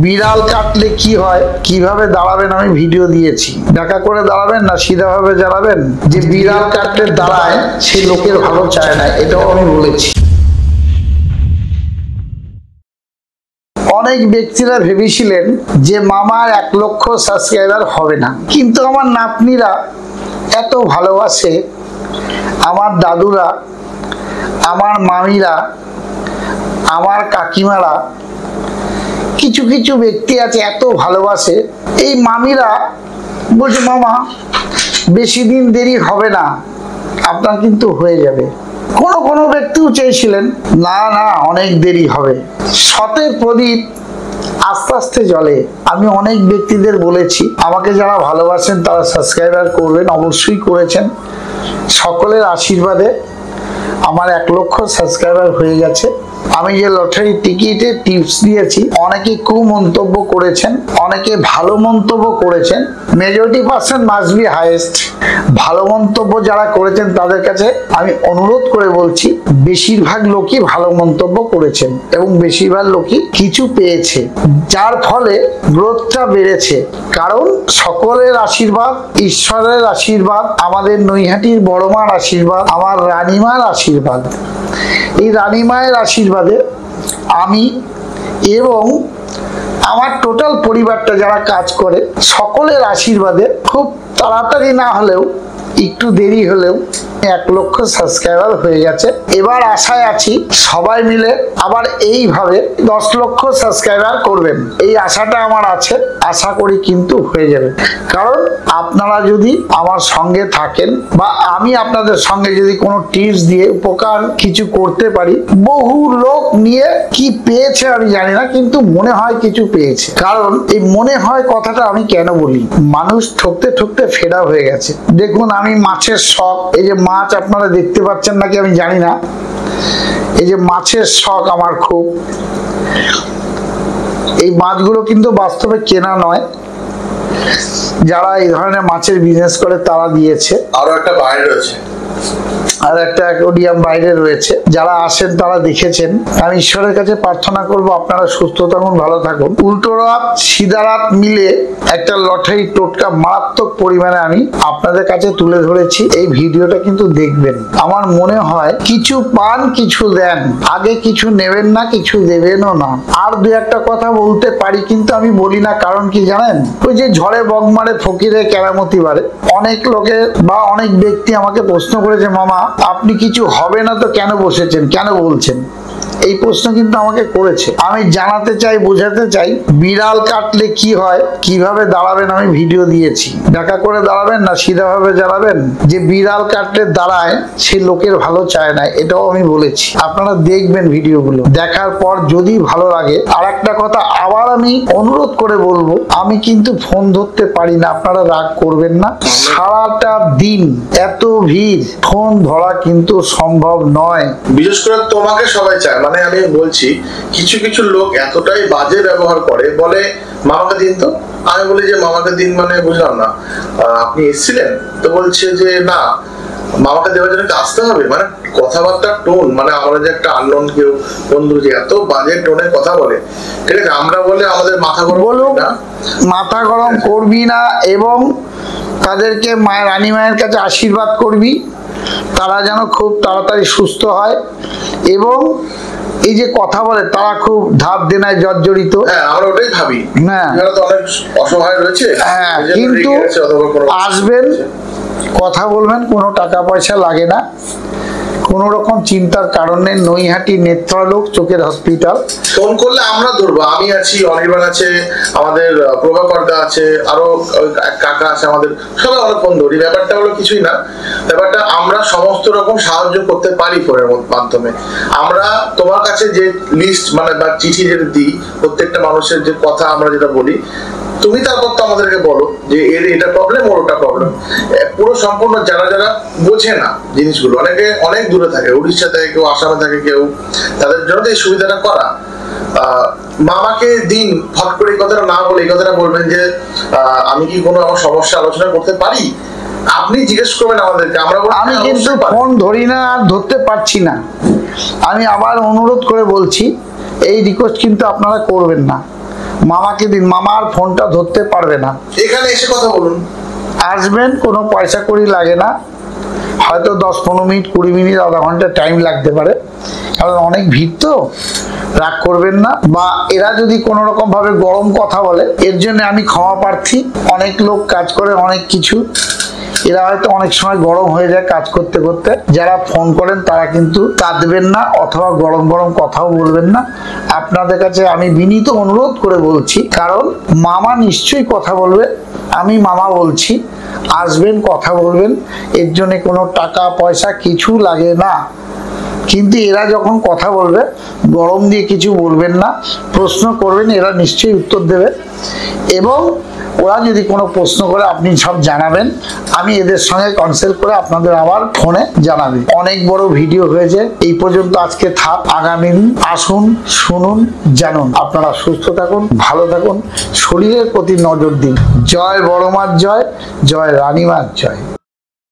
বিড়াল কাটলে কি হয়, কিভাবে দাঁড়াবেন আমি ভিডিও দিয়েছি। দেখা করে দাঁড়াবেন না সিধা ভাবে দাঁড়াবেন। যে বিড়াল কাটলে দাঁড়ায় সে লোকের ভালো চায় না, এটাও আমি বলেছি। অনেক ব্যক্তিরা ভেবেছিলেন যে মামার 1 লক্ষ সাবস্ক্রাইবার হবে না, কিন্তু আমার নাতনিরা এত ভালোবাসে, আমার দাদুরা, আমার মামিরা, আমার কাকিমারা, কিছু কিছু ব্যক্তি আছে এত ভালোবাসে। এই মামিরা বলছে মামা বেশি দিন দেরি হবে না, আপনার কিন্তু হয়ে যাবে। কোনো ব্যক্তিও চেয়েছিলেন না না অনেক দেরি হবে। শতের প্রদীপ আস্তে আস্তে জ্বলে। আমি অনেক ব্যক্তিদের বলেছি আমাকে যারা ভালোবাসেন তারা সাবস্ক্রাইবার করবেন, অবশ্যই করেছেন। সকলের আশীর্বাদে আমার 1 লক্ষ সাবস্ক্রাইবার হয়ে গেছে। আমি যে লটারি টিকিটের টিপস দিয়েছি, অনেকে কুমন্তব্য করেছেন, অনেকে ভালো মন্তব্য করেছেন। Majority percent must be highest. ভালো মন্তব্য যারা করেছেন তাদের কাছে আমি অনুরোধ করে বলছি, বেশিরভাগ লোকই ভালো মন্তব্য করেছেন এবং বেশিরভাগ লোকই কিছু পেয়েছে, যার ফলে গ্রোথটা বেড়েছে। কারণ সকলের আশীর্বাদ, ঈশ্বরের আশীর্বাদ, আমাদের নৈহাটির বড় মার আশীর্বাদ, আমার রানীমার আশীর্বাদ। এই রানীমায়ের আশীর্বাদে আমি এবং আমার টোটাল পরিবারটা যারা কাজ করে সকলের আশীর্বাদে খুব তাড়াতাড়ি না হলেও একটু দেরি হলেও 1 লক্ষ সাবস্ক্রাইবার হয়ে গেছে। এবার আশায় আছি সবাই মিলে আবার এইভাবে 10 লক্ষ সাবস্ক্রাইবার করবেন, এই আশাটা আমার আছে। আশা করি কিন্তু হয়ে যাবে, কারণ আপনারা যদি আমার সঙ্গে থাকেন বা আমি আপনাদের সঙ্গে যদি কোনো টিপস দিয়ে উপকার কিছু করতে পারি। বহু লোক নিয়ে কি পেয়েছে আমি জানি না, কিন্তু মনে হয় কিছু পেয়েছে। কারণ এই মনে হয় কথাটা আমি কেন বলি, মানুষ ঠকতে ঠকতে ফেরা হয়ে গেছে। দেখুন আমি মাছের শখ, এই যে মাছ আপনারা দেখতে পাচ্ছেন নাকি আমি জানি না, এই যে মাছের শখ আমার খুব। এই মাছগুলো কিন্তু বাস্তবে কেনা নয়, যারা এই ধরনের মাছের বিজনেস করে তারা দিয়েছে। আরো একটা বাইরে রয়েছে, আর একটা অ্যাকোয়ারিয়াম বাইরে রয়েছে, যারা আসেন তারা দেখেছেন। আমি ঈশ্বরের কাছে প্রার্থনা করব আপনারা সুস্থ থাকুন, ভালো থাকুন। উল্টো রাত সিধা রাত মিলে একটা লটারি টোটকা মারাত্মক পরিমাণে আমি আপনাদের কাছে তুলে ধরেছি। এই ভিডিওটা কিন্তু দেখবেন। আমার মনে হয় কিছু পান কিছু দেন, আগে কিছু নেবেন না, কিছু দেবেনও না। আর 2-1টা কথা বলতে পারি, কিন্তু আমি বলি না। কারণ কি জানেন, ওই যে ঝড়ে বক মারে ফকিরে কেরামতি বাড়ে। অনেক লোকে বা অনেক ব্যক্তি আমাকে প্রশ্ন করেছে মামা আপনি কিছু হবে না তো কেন বসেছেন, কেন বলছেন? এই প্রশ্ন কিন্তু আমাকে করেছে। আমি জানাতে চাই, বোঝাতে চাই, বিড়াল কাটলে কি হয়, কিভাবে দাঁড়াবেন আমি ভিডিও দিয়েছি। দেখা করে দাঁড়াবেন না সিধা ভাবে দাঁড়াবেন। যে বিড়াল কাটলে দাঁড়ায় সে লোকের ভালো চায় না, এটাও আমি বলেছি। আপনারা দেখবেন ভিডিওগুলো, দেখার পর যদি ভালো লাগে। আর একটা কথা আবার আমি অনুরোধ করে বলবো, আমি কিন্তু ফোন ধরতে পারি না, আপনারা রাগ করবেন না। সারাটা দিন এত ভিড়, ফোন ধরা কিন্তু সম্ভব নয়। বিশেষ করে তোমাকে সবাই চায়। মানে আমি বলছি কিছু কিছু লোক এতটাই বাজে ব্যবহার করে, বলে মামাকে দিন তো। আমি বলি যে মামাকে দিন মানে বুঝলাম না, আপনি এসেছিলেন তো? বলছে যে না, মামাকে দেওয়ার জন্য আসতে হবে। মানে কথাবার্তার টোন, মানে আমরা যে একটা আননোন কেউ বন্ধু যে এত বাজে টোনে কথা বলে, ঠিক আছে? আমরা বলে আমাদের মাথা গরম বলুন না, মাথা গরম করবি না, এবং তাদেরকে মায়ের রানী মায়ের কাছে আশীর্বাদ করবি তারা যেন খুব তাড়াতাড়ি সুস্থ হয়। এবং এই যে কথা বলে তারা খুব ধাপ দেনায় জর্জরিত। হ্যাঁ, আমরা ওটাই ভাবি। হ্যাঁ, অনেক অসহায় রয়েছে। হ্যাঁ, কিন্তু আসবেন, কথা বলবেন, কোনো টাকা পয়সা লাগে না, কোন রকম চিন্তার কারণ নেই। নৈহাটি নেত্রালোক চোখের হসপিটাল। ফোন করলে আমরা ধরবো। আমি আছি, অনির্বাণ আছে, আমাদের প্রভাকরদা আছে, আরো কাকা আছে, আমাদের সবাই আমরা ফোন ধরি। ব্যাপারটা হলো কিছুই না, ব্যাপারটা আমরা সমস্ত রকম সাহায্য করতে পারি ফোনের মাধ্যমে। আমরা তোমার কাছে যে লিস্ট মানে বা চিঠি যেটা দিই, প্রত্যেকটা মানুষের যে কথা আমরা যেটা বলি, তুমি তারপর তো আমাদেরকে বলো যে এর এটা প্রবলেম, ওর ওটা প্রবলেম। পুরো সম্পূর্ণ যারা যারা বোঝে না জিনিসগুলো, অনেকে অনেক দূরে থাকে, উড়িষ্যা থাকে কেউ, আসামে থাকে কেউ, তাদের জন্য এই সুবিধাটা করা। মামাকে দিন ফট করে এই কথাটা না বলে এই কথাটা বলবেন যে আমি কি কোনো আমার সমস্যা আলোচনা করতে পারি, আপনি জিজ্ঞেস করবেন আমাদেরকে। আমি কিন্তু ফোন ধরি না, আর ধরতে পারছি না। আমি আবার অনুরোধ করে বলছি, এই রিকোয়েস্ট কিন্তু আপনারা করবেন না। মামাকে দিন, মামা আর ফোনটা ধরতে পারবে না। এখানে এসে কথা বলুন। আসবেন, কোনো পয়সা কড়ি লাগে না, হয়তো 10-15 মিনিট 20 মিনিট আধা ঘন্টা টাইম লাগতে পারে, কারণ অনেক ভিড় তো, রাগ করবেন না। বা এরা যদি কোনো রকম ভাবে গরম কথা বলে, এর জন্য আমি ক্ষমা প্রার্থী। অনেক লোক কাজ করে অনেক কিছু, এরা হয়তো অনেক সময় গরম হয়ে যায় কাজ করতে করতে। যারা ফোন করেন তারা কিন্তু কাঁদবেন না অথবা গরম গরম কথাও বলবেন না। আপনাদের কাছে আমি বিনীত অনুরোধ করে বলছি, কারণ মামা নিশ্চয়ই কথা বলবে, আমি মামা বলছি, আসবেন, কথা বলবেন, এর জন্য কোনো টাকা পয়সা কিছু লাগে না। কিন্তু এরা যখন কথা বলবে, গরম দিয়ে কিছু বলবেন না, প্রশ্ন করবেন, এরা নিশ্চয়ই উত্তর দেবে। এবং ওরা যদি কোনো প্রশ্ন করে আপনি সব জানাবেন, আমি এদের সঙ্গে কনসাল্ট করে আপনাদের আবার ফোনে জানাবেন। অনেক বড় ভিডিও হয়েছে, এই পর্যন্ত আজকে থাক। আগামী দিন আসুন, শুনুন, জানুন। আপনারা সুস্থ থাকুন, ভালো থাকুন, শরীরের প্রতি নজর দিন। জয় বড় মার জয়, জয় রানীমার জয়।